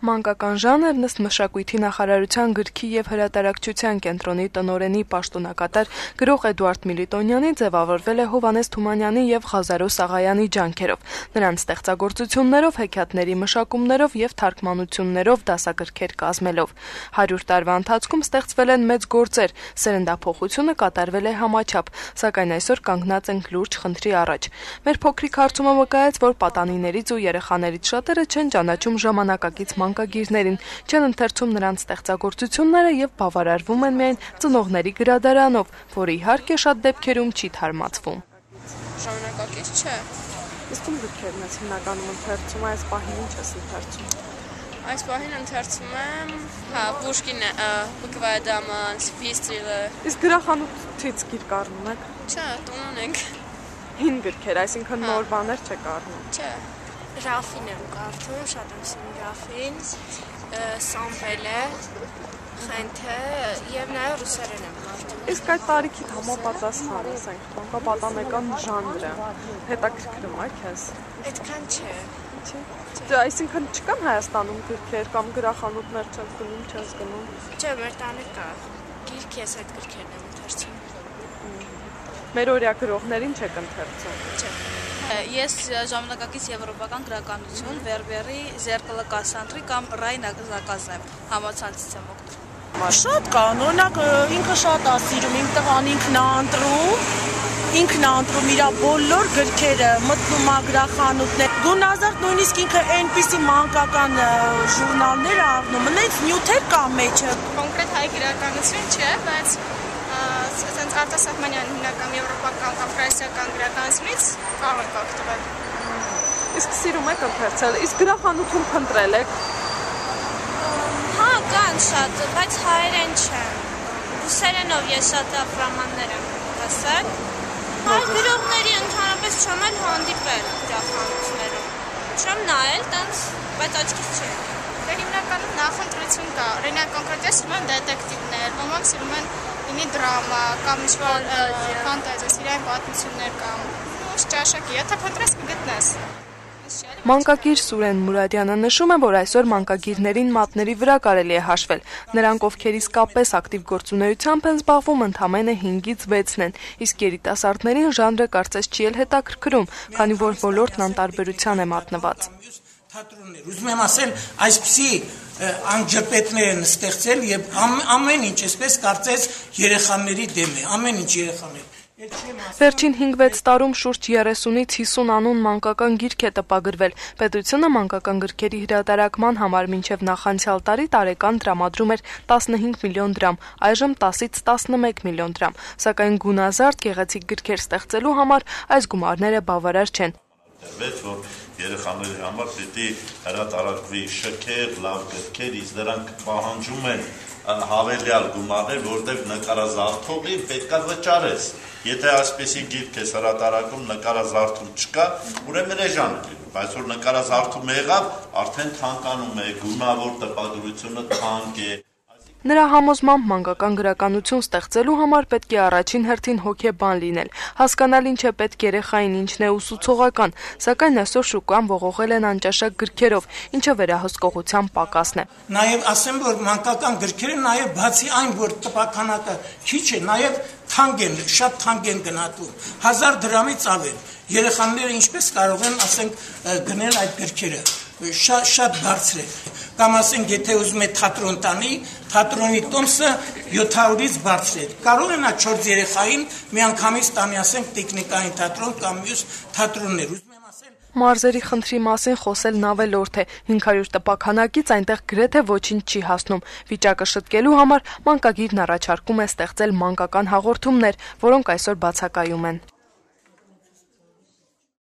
Մանկական ժանրն ըստ Մշակույթի նախարարության գրքի եւ հրատարակչության կենտրոնի տնօրենի պաշտոնակատար գրող Էդուարդ Միլիտոնյանի ձևավորվել է Հովհաննես Թումանյանի եւ Ղազարո Սաղայանի ջանքերով, նրանց ստեղծագործություններով, հեքիաթների մշակումներով եւ թարգմանություններով դասագրքեր կազմելով։ 100 տարվա ընթացքում ստեղծվել են մեծ գործեր, սերնդափոխությունը կատարվել է համաչափ, սակայն այսօր կանգնած ենք լուրջ խնդրի առաջ։ Մեր փոքրիկ հարցումը վկայեց, որ պատանիներից ու երեխաներից շատերը չեն ճանաչում ժամանակակից մանկագիրներին, չեն ընթերցում նրանց ստեղծագործությունները եւ բավարարվում են միայն ծնողների գրադարանով, որը իհարկե շատ դեպքերում չի թարմացվում։ Ժամանակակից չէ։ Իսկ ում գրքերն ես հիմնականում ընթերցում, այս պահին ինչ ես ընթերցում։ Այս պահին ընթերցում եմ, Պուշկինը, Բկվայ դամը, Սփիստրիլը։ Իսկ գրախանութից գիրք առնում եք։ Չէ, տուն ունենք։ Հին գրքեր, այսինքն նոր բաներ չեք առնում։ Չէ։ Ռաֆին եմ կարդում, շատ եմ սիրում Ռաֆին, Սամվելը, Խենթը եւ նաեւ ռուսերեն եմ կարդում։ Իսկ այդ տարիքիդ համապատասխան ասենք, մանկապատանեկան ժանրը հետաքրքրում է քեզ։ Այդքան չէ։ Չէ։ Այսինքն չկան Հայաստանում գրքեր կամ գրախանութներ չես գնում։ Չէ, մեր տանը կա։ Գիրք ես այդ գրքերն եմ ընթերցում։ Մեր օրյա գրողներին չեք ընթերցում։ Չէ։ Ես ժամանակակից եվրոպական գրականություն, Վերբերի, Զերկլը Կասանդրի կամ Ռայնա Զակազն եմ համացանցից եմ օգտվում։ Շատ կան, օրինակ ինքը շատ է սիրում, իմ տղան ինքն է ընտրում իր բոլոր գրքերը, մտնում է գրախանութներ։ Գունազարդ նույնիսկ ինքը այնպիսի մանկական ժուրնալներ առնում, նենց նյութեր կա մեջը։ Կոնկրետ հայ գրականություն չէ, բայց ասենց արտասահմանյան հիմնական եվրոպական կամ ֆրանսիական գրականությունից կարող ենք օգտվել։ Իսկ սիրում եք ընթերցել, իսկ գրախանութում փնտրել եք։ Հա, կան շատ, բայց հայերեն չեն։ Ռուսերենով ես շատ ապրամաններ եմ տեսել։ Հայ գրողների ընդհանրապես չեմ էլ հանդիպել գրախանութներում։ Չեմ նայել, բայց աչքից չէ։ Դե հիմնականում նախընտրություն կա։ Օրինակ կոնկրետ ես սիրում եմ դետեկտիվներ, ոմանք սիրում են ինի դրամա կամ ինչ-որ ֆանտազիա, սիրային պատմություններ կամ ճաշակի, եթե փնտրես կգտնես։ Մանկագիր Սուրեն Մուրադյանը նշում է, որ այսօր մանկագիրներին մատների վրա կարելի է հաշվել։ Նրանք, ովքեր իսկապես ակտիվ գործունեությամբ են զբաղվում, ընդամենը 5-ից 6-ն են, իսկ երիտասարդներին ժանրը կարծես չի էլ հետաքրքրում, քանի որ ոլորտն անտարբերության է մատնված։ Ուզում եմ ասել, այսպիսի անջրպետներ են ստեղծել եւ ամեն ինչ, այսպես կարծես երեխաների դեմ է, ամեն ինչ երեխաներ։ Վերջին 5-6 տարում շուրջ 30-ից 50 անուն մանկական գիրք է տպագրվել։ Պետությունը մանկական գրքերի հրատարակման համար մինչև նախանցյալ տարի տարեկան տրամադրում էր 15 միլիոն դրամ, այժմ 10-ից 11 միլիոն դրամ, սակայն գունազարդ գեղեցիկ գրքեր ստեղծելու համար այս գումարները բավարար չեն։ Որ երեխաների համար պիտի հրատարակվի շքեր, լավ գրքեր, իսկ նրանք պահանջում են հավելյալ գումարներ, որտեղ նկարազարդողին պետքա վճարես։ Եթե այսպեսի գիրք ես հրատարակում, նկարազարդում չկա, ուրեմն էժան է լինում, բայց որ նկարազարդում եղավ, արդեն թանկանում է, գունավոր տպագրությունը թանկ է։ Նրա համոզմամբ մանկական գրականություն ստեղծելու համար պետք է առաջին հերթին հոգեբան լինել, հասկանալ ինչ է պետք երեխային, ինչն է ուսուցողական, սակայն այսօր շուկան ողողել են անճաշակ գրքերով, ինչը վերահսկողության պակասն է։ Նաև ասեմ, որ մանկական գրքերը նաև բացի այն, որ տպաքանակը քիչ է, նաև շատ թանկ են գնահատվում, 1000 դրամից ավել։ Երեխաները ինչպես կարող են, ասենք, գնել այդ գրքերը, շատ բարձր է։ Կամ ասենք, եթե ուզում է թատրոն տանի, թատրոնի տոմսը 700-ից բարձր է։ Կարող է նա 4 երեխային միանգամից տանի, ասենք, տեխնիկային թատրոն կամ մյուս թատրոններ։ Մարզերի խնդրի մասին խոսելն ավելորդ է, 500 տպաքանակից այնտեղ գրեթե ոչինչ չի հասնում։ Վիճակը շտկելու համար մանկագիրն առաջարկում է ստեղծել մանկական հաղորդումներ, որոնք այսօր բացակայում են։